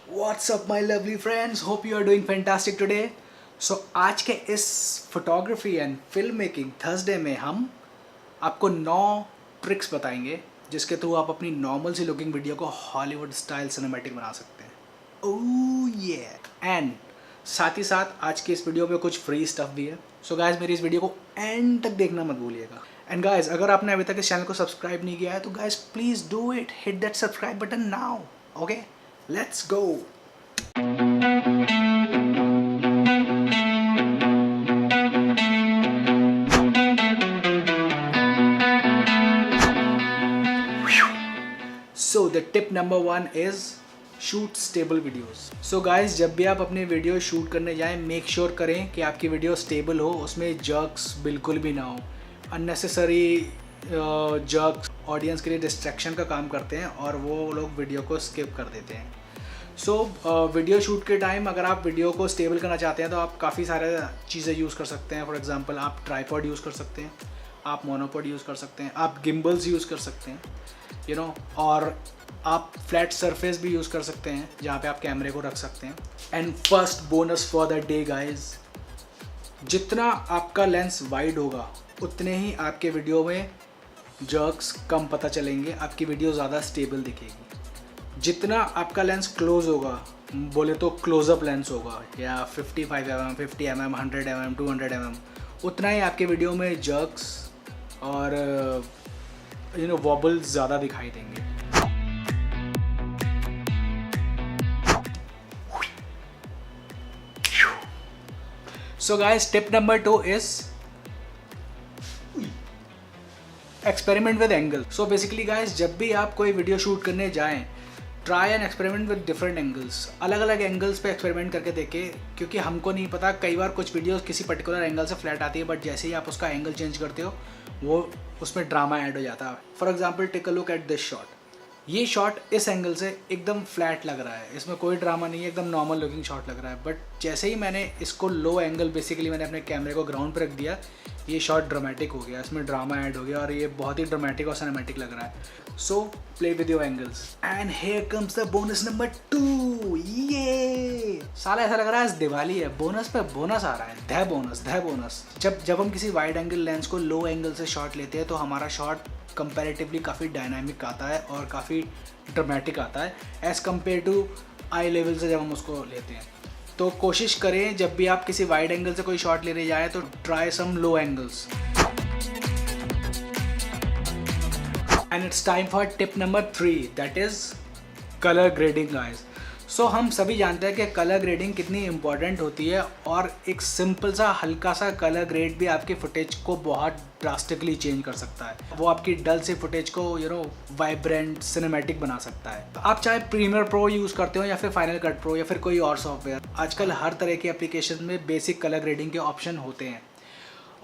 What's up my lovely friends? Hope you are doing fantastic today. So आज के इस photography and film making Thursday में हम आपको 9 ट्रिक्स बताएंगे जिसके थ्रू आप अपनी नॉर्मल सी लुकिंग वीडियो को हॉलीवुड स्टाइल सिनेमैटिक बना सकते हैं। ओह ये एंड साथ ही साथ आज की इस वीडियो में कुछ फ्री स्टफ भी है। सो गाइज मेरी इस वीडियो को एंड तक देखना मत भूलिएगा। एंड गाइज अगर आपने अभी तक इस चैनल को सब्सक्राइब नहीं किया है तो guys please do it, hit that subscribe button now. Okay, let's go. So the tip number 1 is shoot stable videos. So guys जब भी आप अपने वीडियो शूट करने जाएं मेक श्योर करें कि आपकी वीडियो स्टेबल हो, उसमें जर्क्स बिल्कुल भी ना हो। अननेसेसरी जर्क्स ऑडियंस के लिए डिस्ट्रैक्शन का काम करते हैं और वो लोग वीडियो को स्किप कर देते हैं। सो वीडियो शूट के टाइम अगर आप वीडियो को स्टेबल करना चाहते हैं तो आप काफ़ी सारे चीज़ें यूज़ कर सकते हैं। फॉर एग्जांपल आप ट्राईपॉड यूज़ कर सकते हैं, आप मोनोपॉड यूज़ कर सकते हैं, आप गिम्बल्स यूज़ कर सकते हैं और आप फ्लैट सरफेस भी यूज़ कर सकते हैं जहाँ पे आप कैमरे को रख सकते हैं। And first bonus for the day guys, जितना आपका लेंस वाइड होगा उतने ही आपके वीडियो में जर्क्स कम पता चलेंगे, आपकी वीडियो ज़्यादा स्टेबल दिखेगी। जितना आपका लेंस क्लोज होगा, बोले तो क्लोजअप लेंस होगा या 55 mm, 50 mm, 100 mm, 200 mm, उतना ही आपके वीडियो में जर्क्स और वॉबल्स ज़्यादा दिखाई देंगे। So guys tip number 2 is experiment with angle. So basically guys जब भी आप कोई वीडियो शूट करने जाएं try and experiment with different angles. अलग अलग एंगल्स पे एक्सपेरिमेंट करके देखें, क्योंकि हमको नहीं पता, कई बार कुछ वीडियोस किसी पर्टिकुलर एंगल से फ्लैट आती है बट जैसे ही आप उसका एंगल चेंज करते हो वो उसमें ड्रामा ऐड हो जाता है। For example take a look at this shot. ये शॉट इस एंगल से एकदम फ्लैट लग रहा है, इसमें कोई ड्रामा नहीं है, एकदम नॉर्मल लुकिंग शॉट लग रहा है। बट जैसे ही मैंने इसको लो एंगल, बेसिकली मैंने अपने कैमरे को ग्राउंड पर रख दिया, ये शॉट ड्रामेटिक हो गया, इसमें ड्रामा ऐड हो गया और ये बहुत ही ड्रामेटिक और सिनेमैटिक लग रहा है। So play with your angles. And here comes the bonus number 2। ये साला ऐसा लग रहा है दिवाली है, बोनस पे बोनस आ रहा है, ध बोनस। जब हम किसी वाइड एंगल लेंस को लो एंगल से शॉट लेते हैं तो हमारा शॉट कंपैरेटिवली काफ़ी डायनामिक आता है और काफ़ी ड्रामेटिक आता है as compare to eye level से जब हम उसको लेते हैं। तो कोशिश करें जब भी आप किसी वाइड एंगल से कोई शॉट लेने जाए तो try some low angles. And it's time for tip number 3, that is colour grading guys. So हम सभी जानते हैं कि कलर ग्रेडिंग कितनी इंपॉर्टेंट होती है और एक सिंपल सा हल्का सा कलर ग्रेड भी आपके फुटेज को बहुत ड्रास्टिकली चेंज कर सकता है। वो आपकी डल से फुटेज को वाइब्रेंट सिनेमैटिक बना सकता है। आप चाहे प्रीमियर प्रो यूज़ करते हो या फिर फाइनल कट प्रो या फिर कोई और सॉफ्टवेयर, आजकल हर तरह की एप्लीकेशन में बेसिक कलर ग्रेडिंग के ऑप्शन होते हैं।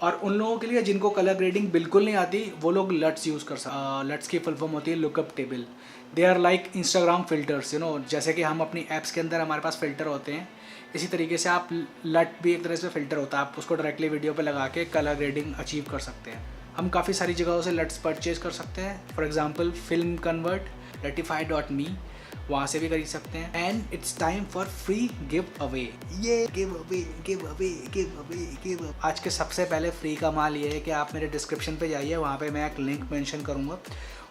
और उन लोगों के लिए जिनको कलर ग्रेडिंग बिल्कुल नहीं आती वो लोग लट्स यूज़ कर सकते। लट्स की फुल फॉर्म होती है lookup table. They are like Instagram filters, जैसे कि हम अपनी ऐप्स के अंदर हमारे पास फ़िल्टर होते हैं, इसी तरीके से आप लट भी एक तरह से फ़िल्टर होता है। आप उसको डायरेक्टली वीडियो पे लगा के कलर ग्रेडिंग अचीव कर सकते हैं। हम काफ़ी सारी जगहों से लट्स परचेज कर सकते हैं। फॉर एग्जाम्पल फिल्म कन्वर्ट, रेटिफाई.me, वहाँ से भी खरीद सकते हैं। And it's time for free give away. ये गिव अवे। आज के सबसे पहले फ्री का माल ये है कि आप मेरे डिस्क्रिप्शन पे जाइए, वहाँ पे मैं एक लिंक मेंशन करूँगा।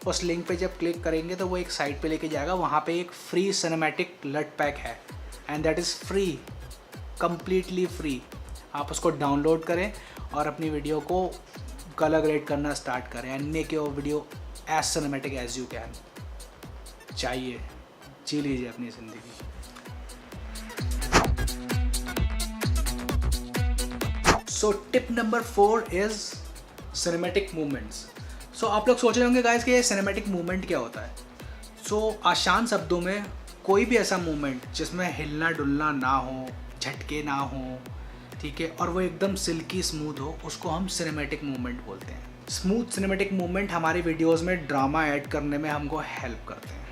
उस लिंक पे जब क्लिक करेंगे तो वो एक साइट पे लेके जाएगा, वहाँ पे एक फ्री सिनेमैटिक लट पैक है and that is free, completely free. आप उसको डाउनलोड करें और अपनी वीडियो को कलर ग्रेड करना स्टार्ट करें and make your video as cinematic as you can. चाहिए जी लीजिए अपनी ज़िंदगी। So tip number 4 is cinematic movements. So आप लोग सोच रहे होंगे गाइस कि ये सिनेमैटिक मूवमेंट क्या होता है। सो आसान शब्दों में कोई भी ऐसा मूवमेंट जिसमें हिलना डुलना ना हो, झटके ना हो, ठीक है, और वो एकदम सिल्की स्मूथ हो, उसको हम सिनेमैटिक मूवमेंट बोलते हैं। स्मूथ सिनेमैटिक मूवमेंट हमारी वीडियोस में ड्रामा ऐड करने में हमको हेल्प करते हैं।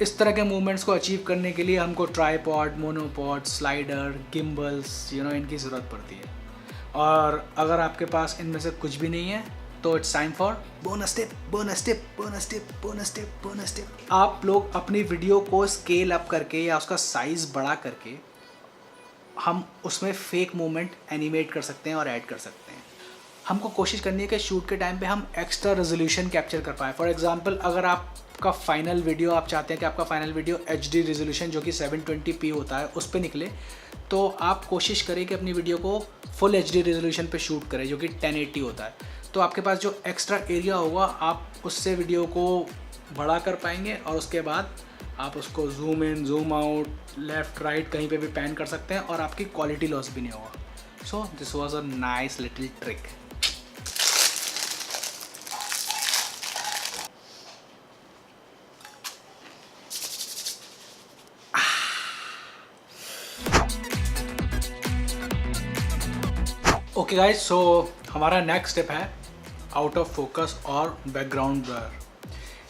इस तरह के मूवमेंट्स को अचीव करने के लिए हमको ट्राईपॉड, मोनोपॉड, स्लाइडर, गिम्बल्स इनकी ज़रूरत पड़ती है। और अगर आपके पास इनमें से कुछ भी नहीं है तो it's time for bonus tip, bonus tip, bonus tip, bonus tip, bonus tip. आप लोग अपनी वीडियो को स्केल अप करके या उसका साइज़ बड़ा करके हम उसमें फेक मूवमेंट एनिमेट कर सकते हैं और ऐड कर सकते हैं। हमको कोशिश करनी है कि शूट के टाइम पे हम एक्स्ट्रा रेजोल्यूशन कैप्चर कर पाएँ। फॉर एग्जांपल, अगर आपका फाइनल वीडियो, आप चाहते हैं कि आपका फाइनल वीडियो HD रेजोल्यूशन जो कि 720p होता है उस पर निकले, तो आप कोशिश करें कि अपनी वीडियो को फुल HD रेजोल्यूशन पे शूट करें जो कि 1080 होता है। तो आपके पास जो एक्स्ट्रा एरिया होगा आप उससे वीडियो को बड़ा कर पाएंगे और उसके बाद आप उसको zoom in, zoom out, left right कहीं पे भी पैन कर सकते हैं और आपकी क्वालिटी लॉस भी नहीं होगा। So this was a nice little trick. Okay guys, so हमारा नेक्स्ट टिप है आउट ऑफ फोकस और बैकग्राउंड ब्लर।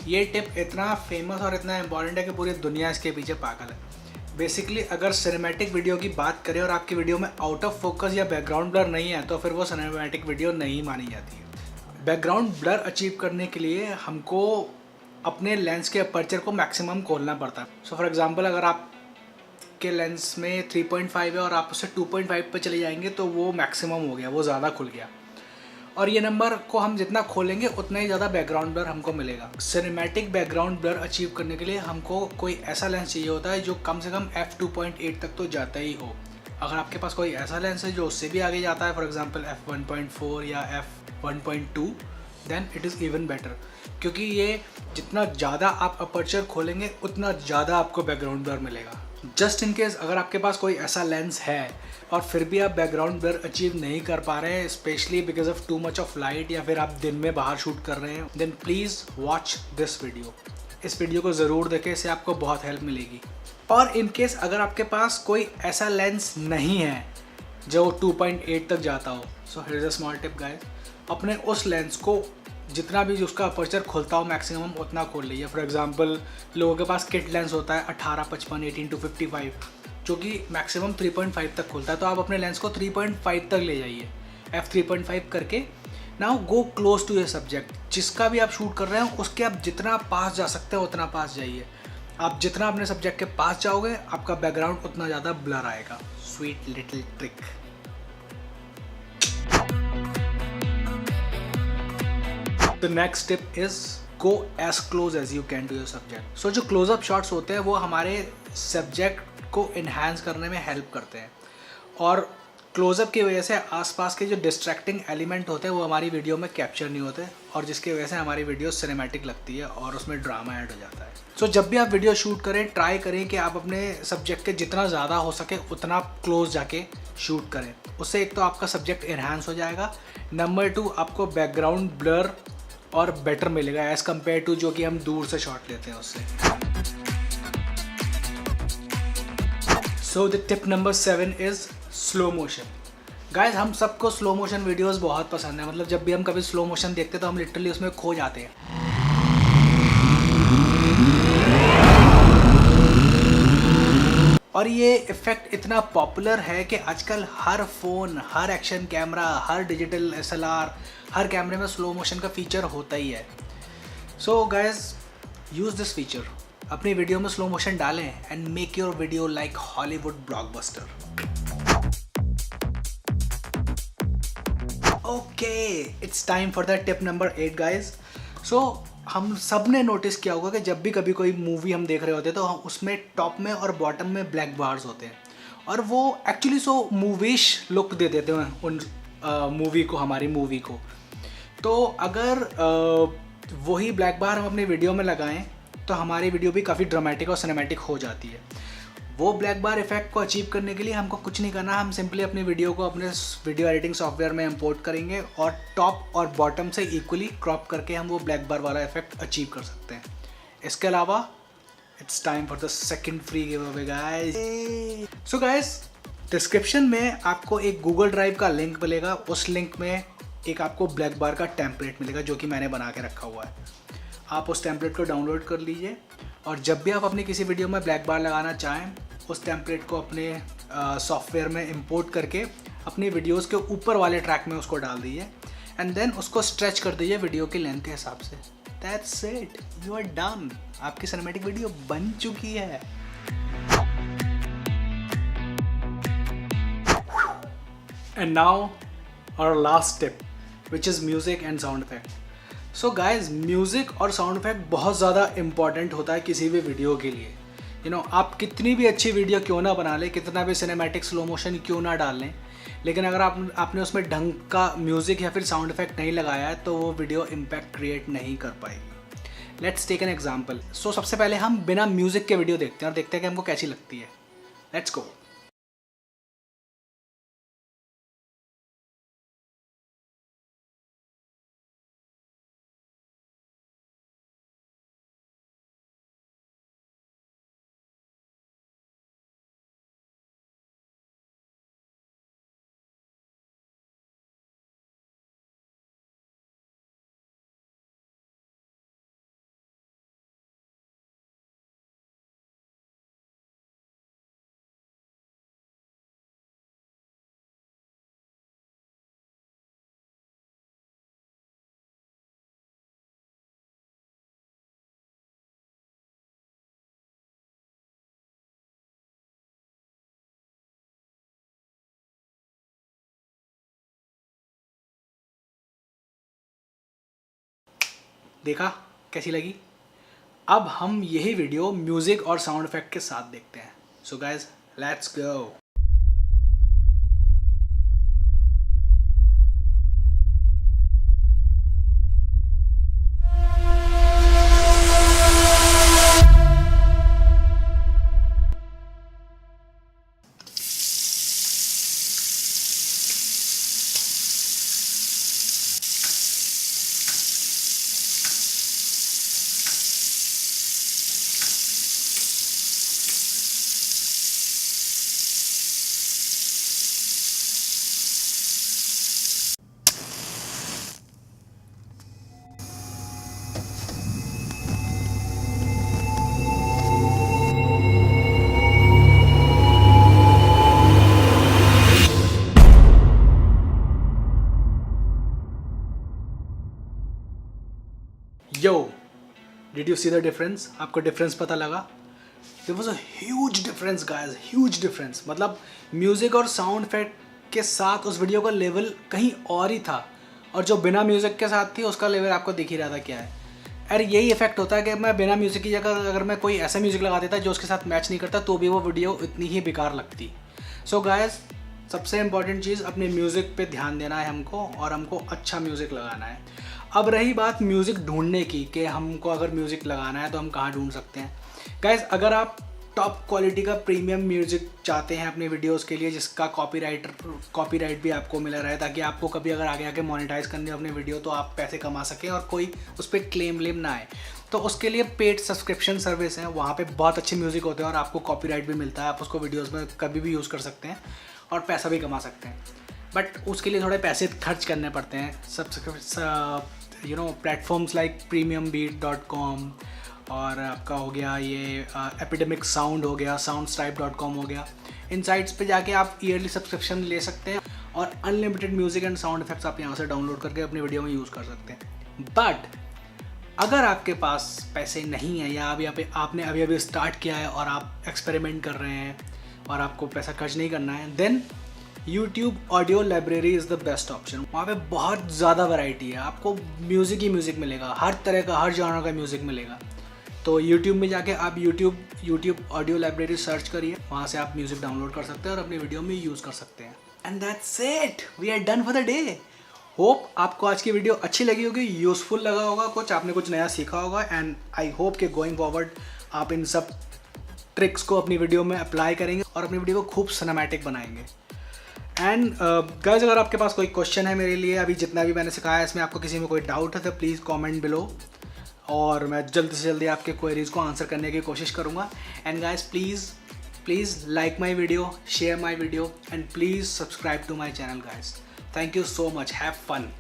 ये टिप इतना फेमस और इतना इम्पॉर्टेंट है कि पूरी दुनिया इसके पीछे पागल है। बेसिकली अगर सिनेमैटिक वीडियो की बात करें और आपकी वीडियो में आउट ऑफ फोकस या बैकग्राउंड ब्लर नहीं है तो फिर वो सिनेमैटिक वीडियो नहीं मानी जाती है। बैकग्राउंड ब्लर अचीव करने के लिए हमको अपने लेंस के अपर्चर को मैक्सिमम खोलना पड़ता है। सो फॉर एग्जांपल, अगर आप के लेंस में 3.5 है और आप उससे 2.5 पे चले जाएंगे तो वो मैक्सिमम हो गया, वो ज़्यादा खुल गया। और ये नंबर को हम जितना खोलेंगे उतना ही ज़्यादा बैकग्राउंड ब्लर हमको मिलेगा। सिनेमैटिक बैकग्राउंड ब्लर अचीव करने के लिए हमको कोई ऐसा लेंस चाहिए होता है जो कम से कम f2.8 तक तो जाता ही हो। अगर आपके पास कोई ऐसा लेंस है जो उससे भी आगे जाता है, फॉर एग्जांपल f1.4 या f1.2, then it is even better, क्योंकि ये जितना ज़्यादा आप अपर्चर खोलेंगे उतना ज़्यादा आपको बैकग्राउंड ब्लर मिलेगा। जस्ट इन केस अगर आपके पास कोई ऐसा लेंस है और फिर भी आप बैकग्राउंड ब्लर अचीव नहीं कर पा रहे हैं, specially because of too much of light, या फिर आप दिन में बाहर शूट कर रहे हैं, then please watch this video. इस वीडियो को ज़रूर देखें, इससे आपको बहुत हेल्प मिलेगी। और इन केस अगर आपके पास कोई ऐसा लेंस नहीं है जो 2.8 तक जाता हो, so here is a small tip guys, अपने उस लेंस को जितना भी उसका अपर्चर खुलता हो मैक्सिमम उतना खोल लीजिए। फॉर एग्जांपल, लोगों के पास किट लेंस होता है 18, 55, 18-55 जो कि मैक्सिमम 3.5 तक खुलता है, तो आप अपने लेंस को 3.5 तक ले जाइए, f3.5 करके। Now go close to your subject. जिसका भी आप शूट कर रहे हो उसके आप जितना पास जा सकते हो उतना पास जाइए। आप जितना अपने सब्जेक्ट के पास जाओगे आपका बैकग्राउंड उतना ज़्यादा ब्लर आएगा। Sweet little trick. The next tip is go as close as you can to your subject. So जो close-up shots होते हैं वो हमारे सब्जेक्ट को enhance करने में हेल्प करते हैं, और क्लोजअप की वजह से आसपास के जो डिस्ट्रैक्टिंग एलिमेंट होते हैं वो हमारी वीडियो में कैप्चर नहीं होते, और जिसकी वजह से हमारी वीडियो सिनेमैटिक लगती है और उसमें ड्रामा ऐड हो जाता है। सो जब भी आप वीडियो शूट करें, ट्राई करें कि आप अपने सब्जेक्ट के जितना ज़्यादा हो सके उतना क्लोज जाके शूट करें। उससे एक तो आपका सब्जेक्ट एनहांस हो जाएगा, नंबर 2 आपको बैकग्राउंड ब्लर और बेटर मिलेगा एज़ कम्पेयर टू जो कि हम दूर से शॉट लेते हैं उससे। So the tip number 7 is slow motion. Guys, हम सबको स्लो मोशन वीडियोस बहुत पसंद है। मतलब जब भी हम कभी स्लो मोशन देखते हैं तो हम लिटरली उसमें खो जाते हैं। और ये इफ़ेक्ट इतना पॉपुलर है कि आजकल हर फ़ोन, हर एक्शन कैमरा, हर डिजिटल SLR, हर कैमरे में स्लो मोशन का फीचर होता ही है। So guys, use this feature, अपनी वीडियो में स्लो मोशन डालें and make your video like Hollywood blockbuster. Okay, it's time for the tip number 8 guys. So हम सब ने नोटिस किया होगा कि जब भी कभी कोई मूवी हम देख रहे होते हैं तो हम उसमें टॉप में और बॉटम में ब्लैक बार्स होते हैं, और वो एक्चुअली मूवीश लुक दे देते हैं उन मूवी को, हमारी मूवी को। तो अगर वही ब्लैक बार हम अपनी वीडियो में लगाएं तो हमारी वीडियो भी काफ़ी ड्रामेटिक और सिनेमैटिक हो जाती है। वो ब्लैक बार इफेक्ट को अचीव करने के लिए हमको कुछ नहीं करना, हम सिंपली अपनी वीडियो को अपने वीडियो एडिटिंग सॉफ्टवेयर में इंपोर्ट करेंगे और टॉप और बॉटम से इक्वली क्रॉप करके हम वो ब्लैक बार वाला इफेक्ट अचीव कर सकते हैं। इसके अलावा it's time for the second free give away guys. So guys, description में आपको एक गूगल ड्राइव का लिंक मिलेगा। उस लिंक में एक आपको ब्लैक बार का टेम्पलेट मिलेगा जो कि मैंने बना के रखा हुआ है। आप उस टेम्पलेट को डाउनलोड कर लीजिए, और जब भी आप अपनी किसी वीडियो में ब्लैक बार लगाना चाहें उस टेम्पलेट को अपने सॉफ्टवेयर में इंपोर्ट करके अपनी वीडियोस के ऊपर वाले ट्रैक में उसको डाल दीजिए, एंड देन उसको स्ट्रेच कर दीजिए वीडियो की लेंथ के हिसाब से। That's it, you are done, आपकी सिनेमैटिक वीडियो बन चुकी है। And now our last tip which is music and sound effect. So guys, music और साउंड इफेक्ट बहुत ज़्यादा इंपॉर्टेंट होता है किसी भी वीडियो के लिए। आप कितनी भी अच्छी वीडियो क्यों ना बना लें, कितना भी सिनेमैटिक स्लो मोशन क्यों ना डाल लें, लेकिन अगर आपने उसमें ढंग का म्यूज़िक या फिर साउंड इफेक्ट नहीं लगाया है तो वो वीडियो इम्पैक्ट क्रिएट नहीं कर पाएगी। Let's take an example. So सबसे पहले हम बिना म्यूज़िक के वीडियो देखते हैं और देखते हैं कि हमको कैसी लगती है। Let's go. देखा कैसी लगी? अब हम यही वीडियो म्यूज़िक और साउंड इफेक्ट के साथ देखते हैं। So guys, let's go. Yo, did you see the difference? आपको डिफरेंस पता लगा? There was a huge difference guys, huge difference. मतलब म्यूज़िक और साउंड इफेक्ट के साथ उस वीडियो का लेवल कहीं और ही था, और जो बिना म्यूज़िक के साथ थी उसका लेवल आपको दिख ही रहा था क्या है। अरे यही इफेक्ट होता है कि मैं बिना म्यूज़िक की जगह अगर मैं कोई ऐसा म्यूज़िक लगा देता जो उसके साथ मैच नहीं करता तो भी वो वीडियो इतनी ही बेकार लगती। सो गाइस, सबसे इम्पॉर्टेंट चीज़ अपने म्यूज़िक पे ध्यान देना है हमको, और हमको अच्छा म्यूज़िक लगाना है। अब रही बात म्यूज़िक ढूंढने की कि हमको अगर म्यूज़िक लगाना है तो हम कहाँ ढूंढ सकते हैं। गाइस, अगर आप टॉप क्वालिटी का प्रीमियम म्यूज़िक चाहते हैं अपने वीडियोस के लिए जिसका कॉपीराइट भी आपको मिला रहे, ताकि आपको कभी अगर आगे आके मोनेटाइज करने अपने वीडियो तो आप पैसे कमा सकें और कोई उस पर क्लेम ना आए, तो उसके लिए पेड सब्सक्रिप्शन सर्विस हैं। वहाँ पे बहुत अच्छे म्यूज़िक होते हैं और आपको कॉपीराइट भी मिलता है। आप उसको वीडियोज़ में कभी भी यूज़ कर सकते हैं और पैसा भी कमा सकते हैं, बट उसके लिए थोड़े पैसे खर्च करने पड़ते हैं। प्लेटफॉर्म्स लाइक premiumbeat.com और आपका हो गया ये एपिडेमिक साउंड हो गया, soundstripe.com हो गया। इन साइट्स पे जाके आप ईयरली सब्सक्रिप्शन ले सकते हैं और unlimited music and sound effects आप यहाँ से डाउनलोड करके अपनी वीडियो में यूज़ कर सकते हैं। बट अगर आपके पास पैसे नहीं है, या आपने अभी स्टार्ट किया है और आप एक्सपेरिमेंट कर रहे हैं और आपको पैसा खर्च नहीं करना है, then YouTube audio library is the best option. वहाँ पे बहुत ज़्यादा वैरायटी है, आपको म्यूज़िक ही म्यूज़िक मिलेगा, हर तरह का, हर जॉनर का म्यूज़िक मिलेगा। तो YouTube में जाके आप YouTube ऑडियो लाइब्रेरी सर्च करिए, वहाँ से आप म्यूज़िक डाउनलोड कर सकते हैं और अपनी वीडियो में यूज़ कर सकते हैं। And that's it, we are done for the day. Hope आपको आज की वीडियो अच्छी लगी होगी, यूज़फुल लगा होगा, आपने कुछ नया सीखा होगा। एंड आई होप कि गोइंग फॉरवर्ड आप इन सब ट्रिक्स को अपनी वीडियो में अप्लाई करेंगे और अपनी वीडियो को खूब सिनेमैटिक बनाएंगे। एंड गाइस, अगर आपके पास कोई क्वेश्चन है मेरे लिए, अभी जितना भी मैंने सिखाया है इसमें आपको किसी में कोई डाउट है तो प्लीज़ कमेंट बिलो, और मैं जल्द से जल्दी आपके क्वेरीज़ को आंसर करने की कोशिश करूँगा। And guys, please like my video, share my video, and please subscribe to my channel guys. Thank you so much, have fun.